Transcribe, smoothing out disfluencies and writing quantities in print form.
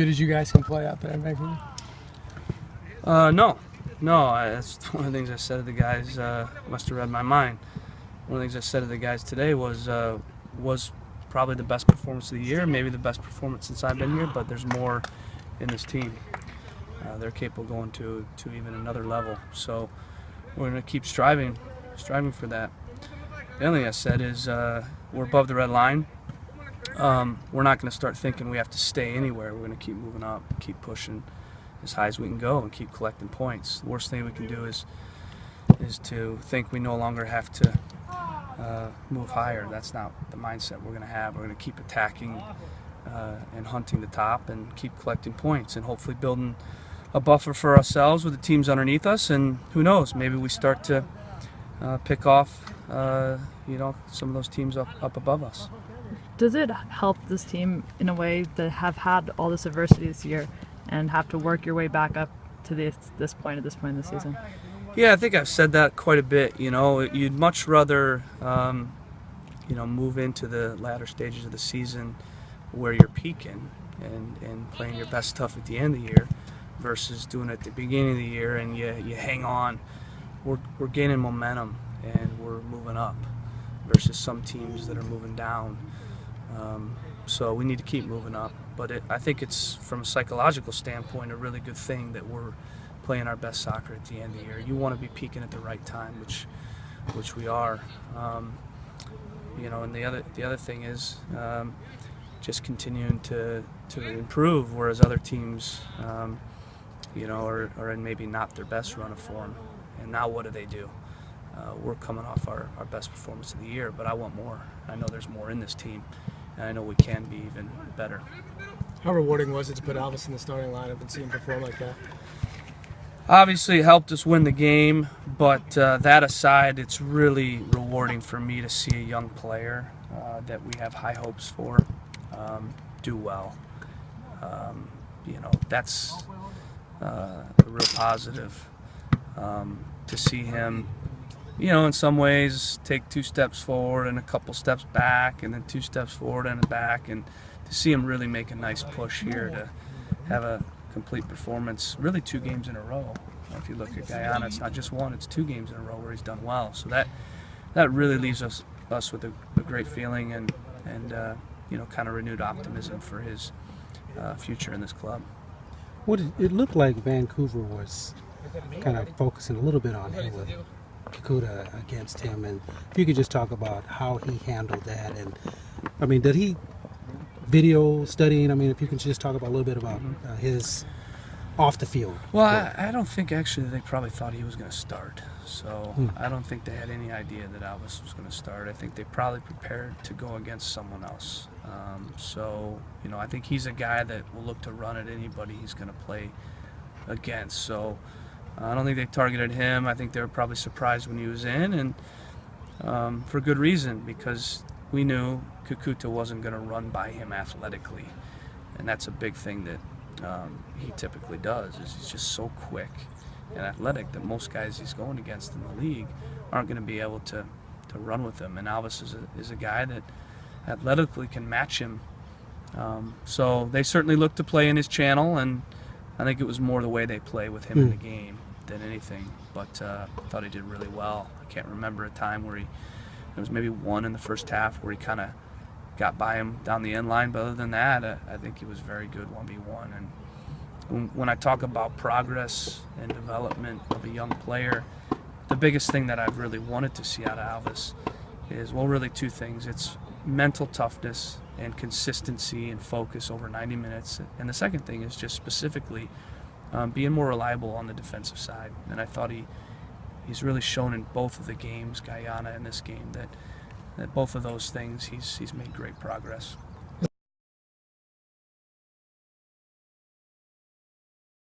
good as you guys can play out there in Vancouver? No. That's one of the things I said to the guys. Must have read my mind. One of the things I said to the guys today was probably the best performance of the year, maybe the best performance since I've been here, but there's more in this team. They're capable of going to even another level. So we're going to keep striving for that. The other thing I said is we're above the red line. We're not going to start thinking we have to stay anywhere. We're going to keep moving up, keep pushing as high as we can go, and keep collecting points. The worst thing we can do is to think we no longer have to move higher. That's not the mindset we're going to have. We're going to keep attacking and hunting the top and keep collecting points and hopefully building a buffer for ourselves with the teams underneath us. And who knows, maybe we start to pick off some of those teams up above us. Does it help this team in a way to have had all this adversity this year and have to work your way back up to this point in the season? Yeah, I think I've said that quite a bit. You'd much rather move into the latter stages of the season where you're peaking and playing your best stuff at the end of the year versus doing it at the beginning of the year and you hang on. We're gaining momentum and we're moving up versus some teams that are moving down. So we need to keep moving up. But I think it's, from a psychological standpoint, a really good thing that we're playing our best soccer at the end of the year. You want to be peaking at the right time, which we are. And the other thing is just continuing to improve, whereas other teams, are in maybe not their best run of form. And now what do? We're coming off our best performance of the year, but I want more. I know there's more in this team, and I know we can be even better. How rewarding was it to put Alvis in the starting lineup and see him perform like that? Obviously, it helped us win the game, but that aside, it's really rewarding for me to see a young player that we have high hopes for do well. That's a real positive to see him, in some ways take 2 steps forward and a couple steps back and then 2 steps forward and back, and to see him really make a nice push here to have a complete performance, really 2 games in a row. If you look at Guyana, it's not just 1, it's 2 games in a row where he's done well. So that really leaves us with a great feeling and kind of renewed optimism for his future in this club. It looked like Vancouver was kind of focusing a little bit on him with Kikuta against him, and if you could just talk about how he handled that, and did he video studying? If you can just talk about a little bit about his off the field. Well, I don't think actually they probably thought he was going to start. So I don't think they had any idea that Alvis was going to start. I think they probably prepared to go against someone else. I think he's a guy that will look to run at anybody he's going to play against. So I don't think they targeted him. I think they were probably surprised when he was in, and for good reason, because we knew Kikuta wasn't going to run by him athletically, and that's a big thing that he typically does. Is he's just so quick and athletic that most guys he's going against in the league aren't going to be able to run with him. And Alvis is a guy that athletically can match him. So they certainly look to play in his channel, and I think it was more the way they play with him in the game than anything. But I thought he did really well. I can't remember a time where there was maybe 1 in the first half where he kind of got by him down the end line, but other than that, I think he was very good 1v1. And when I talk about progress and development of a young player, the biggest thing that I've really wanted to see out of Alvis is, well, really 2 things. It's mental toughness and consistency and focus over 90 minutes. And the second thing is just specifically being more reliable on the defensive side. And I thought he's really shown in both of the games, Guyana and this game, that both of those things he's made great progress.